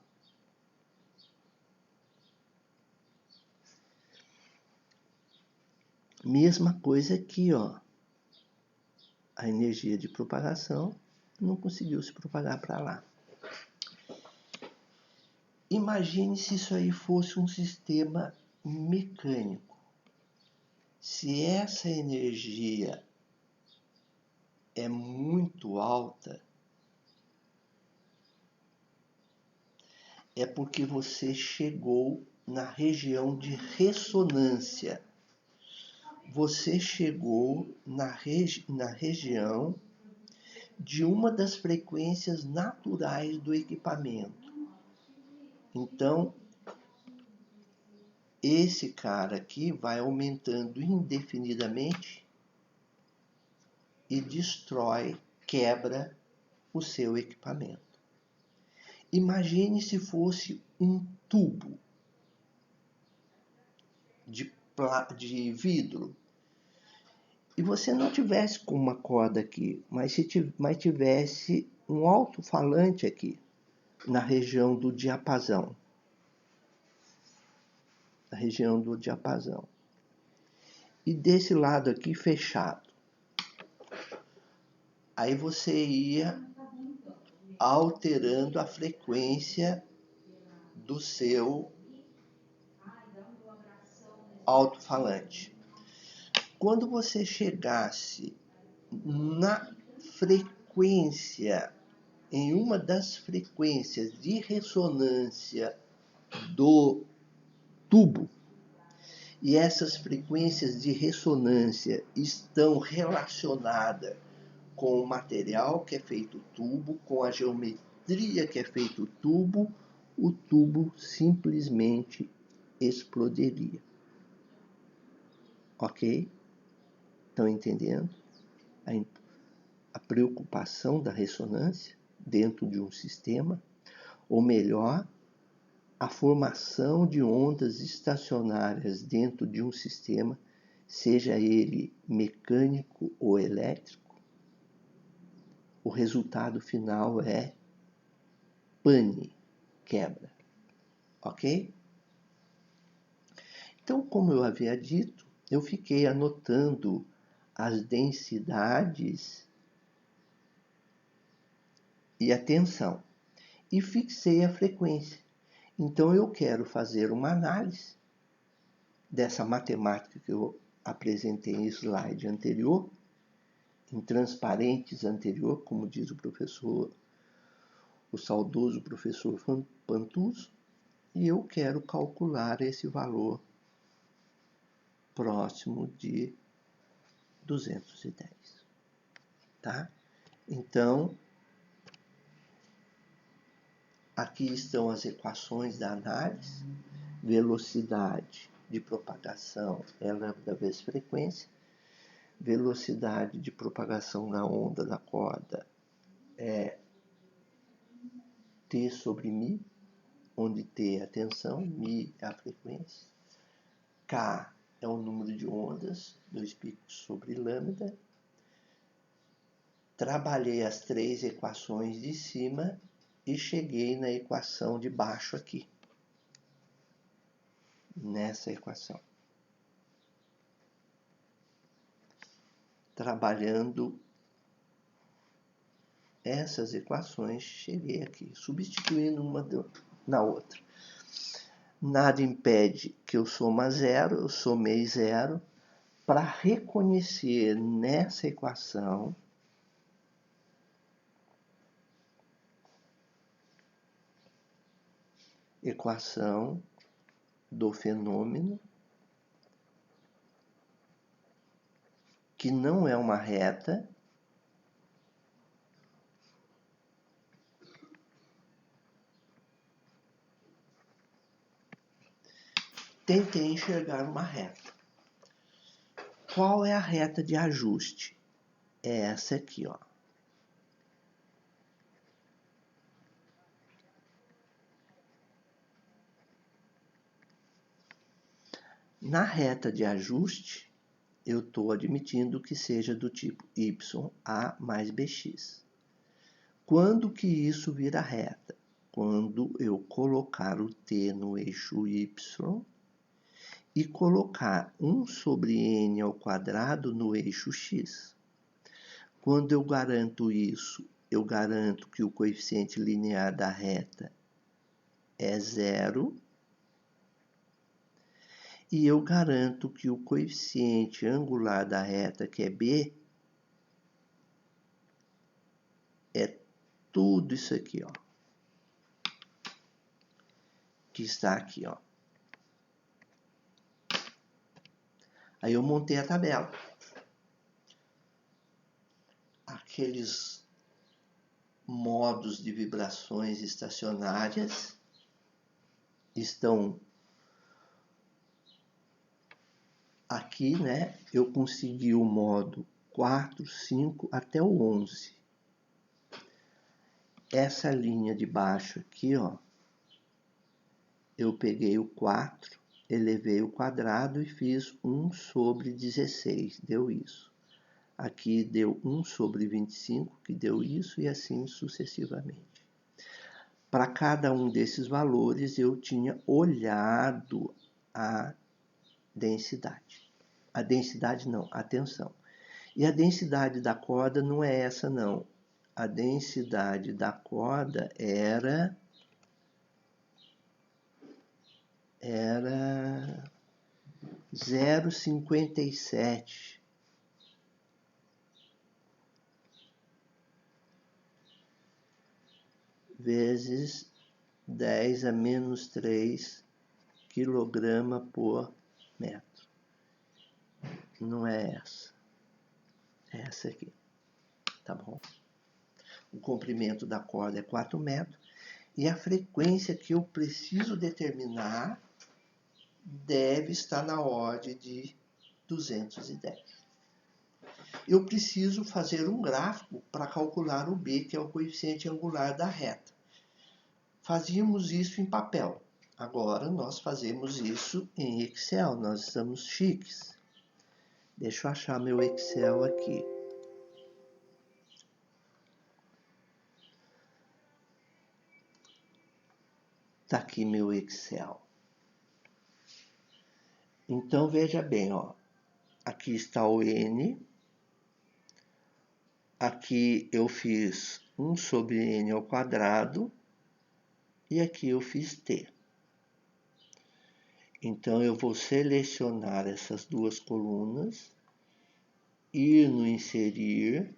Mesma coisa aqui, ó. A energia de propagação não conseguiu se propagar para lá. Imagine se isso aí fosse um sistema mecânico. Se essa energia é muito alta, é porque você chegou na região de ressonância. Você chegou na região de uma das frequências naturais do equipamento. Então, esse cara aqui vai aumentando indefinidamente e destrói, quebra o seu equipamento. Imagine se fosse um tubo de vidro e você não tivesse com uma corda aqui, mas tivesse um alto-falante aqui, na região do diapasão. Na região do diapasão. E desse lado aqui fechado. Aí você ia alterando a frequência do seu alto-falante. Quando você chegasse na frequência, em uma das frequências de ressonância do tubo, e essas frequências de ressonância estão relacionadas com o material que é feito o tubo, com a geometria que é feito o tubo simplesmente explodiria. Ok? Estão entendendo a preocupação da ressonância dentro de um sistema? Ou melhor, a formação de ondas estacionárias dentro de um sistema, seja ele mecânico ou elétrico, o resultado final é pane, quebra. Ok? Então, como eu havia dito, eu fiquei anotando as densidades e a tensão e fixei a frequência. Então, eu quero fazer uma análise dessa matemática que eu apresentei em slide anterior, em transparentes anterior, como diz o saudoso professor Pantuso, e eu quero calcular esse valor próximo de 210. Tá? Então, aqui estão as equações da análise. Velocidade de propagação é lambda vezes frequência. Velocidade de propagação na onda da corda é T sobre μ, onde T é a tensão, μ é a frequência. K é o número de ondas, 2π sobre lambda. Trabalhei as três equações de cima e cheguei na equação de baixo aqui. Nessa equação. Trabalhando essas equações, cheguei aqui, substituindo uma na outra. Nada impede que eu soma zero, eu somei zero, para reconhecer nessa equação do fenômeno, que não é uma reta, tentei enxergar uma reta. Qual é a reta de ajuste? É essa aqui, ó. Na reta de ajuste, eu estou admitindo que seja do tipo YA mais BX. Quando que isso vira reta? Quando eu colocar o T no eixo Y e colocar 1 sobre N ao quadrado no eixo X. Quando eu garanto isso, eu garanto que o coeficiente linear da reta é zero. E eu garanto que o coeficiente angular da reta, que é B, é tudo isso aqui, ó. Que está aqui, ó. Aí eu montei a tabela. Aqueles modos de vibrações estacionárias estão aqui, né? Eu consegui o modo 4, 5 até o 11. Essa linha de baixo aqui, ó, eu peguei o 4, elevei o quadrado e fiz 1 sobre 16, deu isso. Aqui deu 1 sobre 25, que deu isso, e assim sucessivamente. Para cada um desses valores, eu tinha olhado a densidade. A densidade não, a tensão. E a densidade da corda não é essa, não. A densidade da corda era 0,57 vezes 10 a menos 3 quilograma por metro. Não é essa. É essa aqui. Tá bom? O comprimento da corda é 4 metros. E a frequência que eu preciso determinar deve estar na ordem de 210. Eu preciso fazer um gráfico para calcular o B, que é o coeficiente angular da reta. Fazíamos isso em papel. Agora nós fazemos isso em Excel. Nós estamos chiques. Deixa eu achar meu Excel aqui. Está aqui meu Excel. Então veja bem, ó. Aqui está o N. Aqui eu fiz 1 sobre N ao quadrado. E aqui eu fiz T. Então eu vou selecionar essas duas colunas, ir no inserir,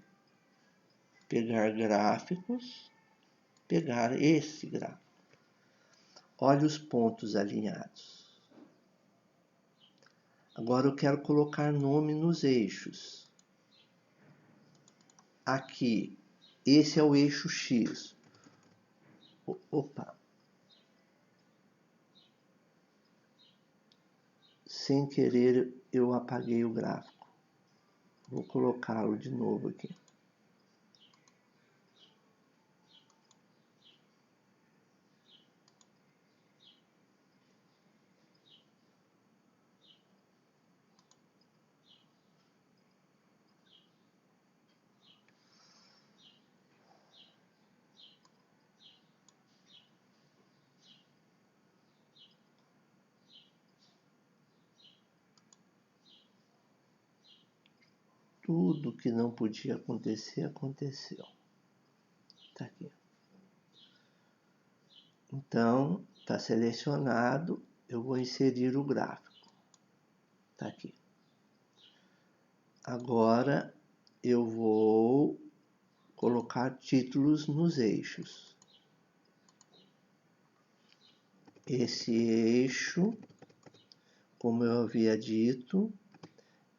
pegar gráficos, pegar esse gráfico. Olha os pontos alinhados. Agora eu quero colocar nome nos eixos. Aqui, esse é o eixo X. Opa! Sem querer eu apaguei o gráfico. Vou colocá-lo de novo aqui. Tudo que não podia acontecer, aconteceu. Está aqui. Então, está selecionado, eu vou inserir o gráfico. Está aqui. Agora, eu vou colocar títulos nos eixos. Esse eixo, como eu havia dito,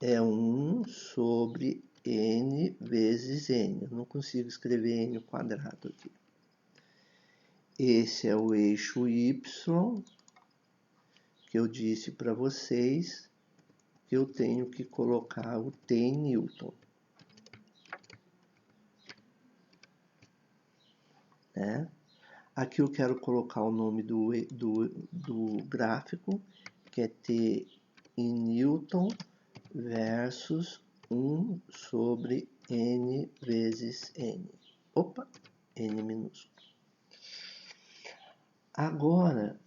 é 1 sobre n vezes n. Eu não consigo escrever n ao quadrado aqui. Esse é o eixo y, que eu disse para vocês que eu tenho que colocar o T em Newton. Né? Aqui eu quero colocar o nome do gráfico, que é T em Newton versus 1 sobre n vezes n. Opa, n minúsculo. Agora,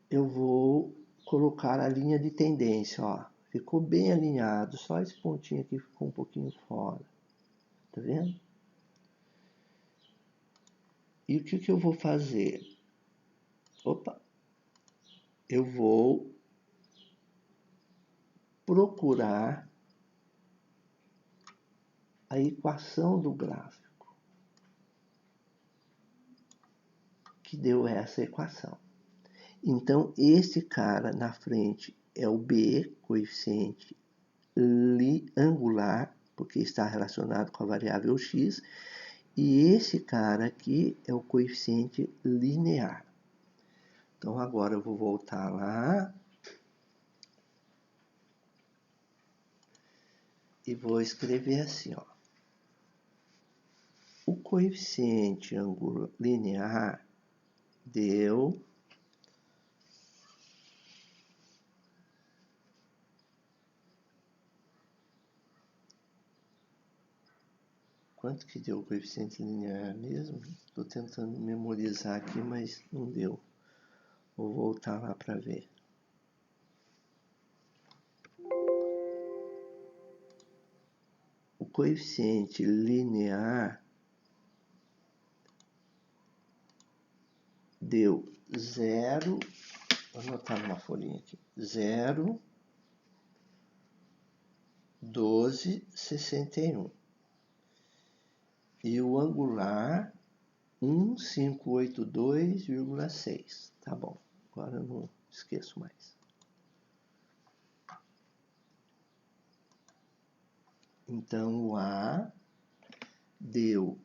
eu vou colocar a linha de tendência. Ó. Ficou bem alinhado, só esse pontinho aqui ficou um pouquinho fora. Tá vendo? E o que eu vou fazer? Opa! Eu vou procurar a equação do gráfico, que deu essa equação. Então, esse cara na frente é o B, coeficiente angular, porque está relacionado com a variável x, e esse cara aqui é o coeficiente linear. Então, agora eu vou voltar lá e vou escrever assim, ó. O coeficiente ângulo linear deu Quanto que deu o coeficiente linear mesmo? Estou tentando memorizar aqui, mas não deu. Vou voltar lá para ver. O coeficiente linear deu 0, vou anotar numa folhinha aqui, 0,1261. E o angular, 1582,6. Tá bom, agora eu não esqueço mais. Então, o A deu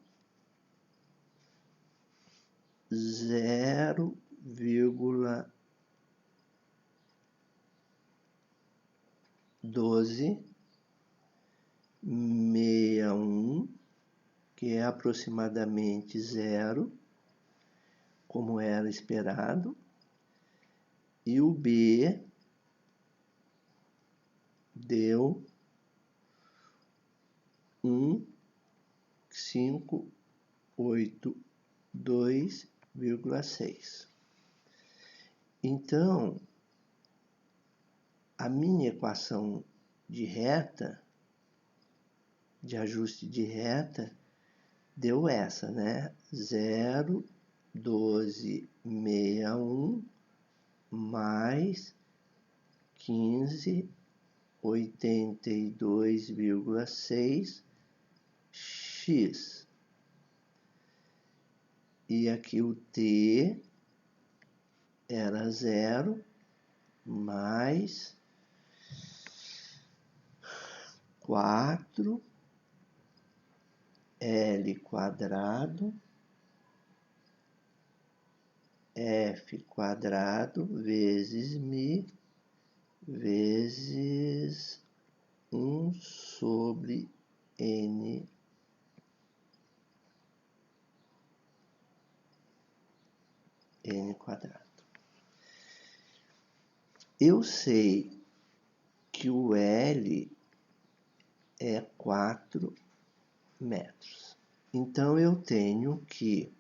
0,1261, que é aproximadamente 0, como era esperado. E o B deu 1582,6. Então, a minha equação de reta, de ajuste de reta, deu essa, né? 0,1261 mais 1582,6 x. E aqui o t era 0 mais 4 L quadrado F quadrado vezes μ vezes 1 sobre N quadrado. Eu sei que o L é 4 metros. Então, eu tenho que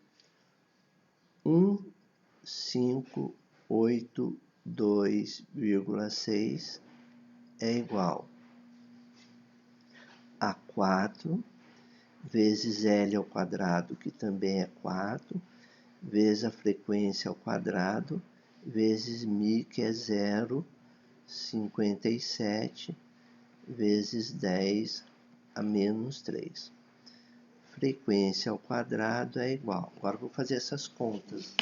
1582,6 é igual a 4 vezes L ao quadrado, que também é 4, vezes a frequência ao quadrado, vezes μ, que é 0,57, vezes 10 a menos 3. Frequência ao quadrado é igual. Agora vou fazer essas contas.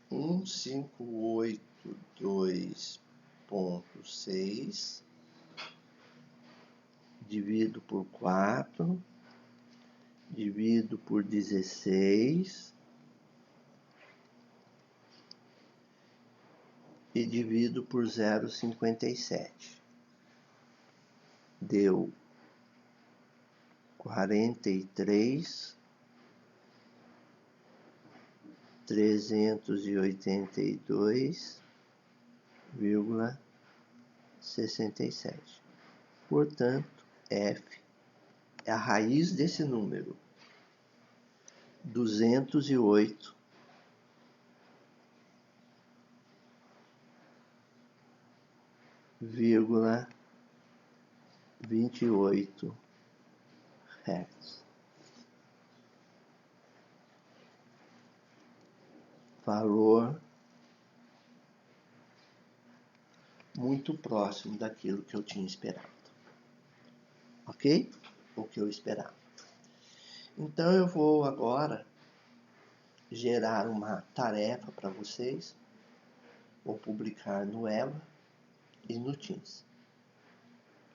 Um 158,2,6 divido por 4, divido por 16 e divido por 0,57. Deu 43.382,67. Portanto, F é a raiz desse número, 208,28 Hz. Valor muito próximo daquilo que eu tinha esperado. Ok? O que eu esperava. Então, eu vou agora gerar uma tarefa para vocês. Vou publicar no Eva e no Teams.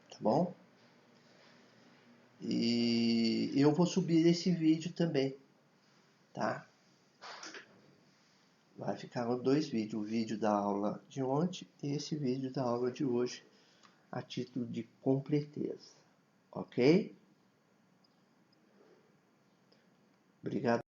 Tá bom? E eu vou subir esse vídeo também, tá? Vai ficar 2 vídeos, o vídeo da aula de ontem e esse vídeo da aula de hoje, a título de completeza. Ok? Obrigado.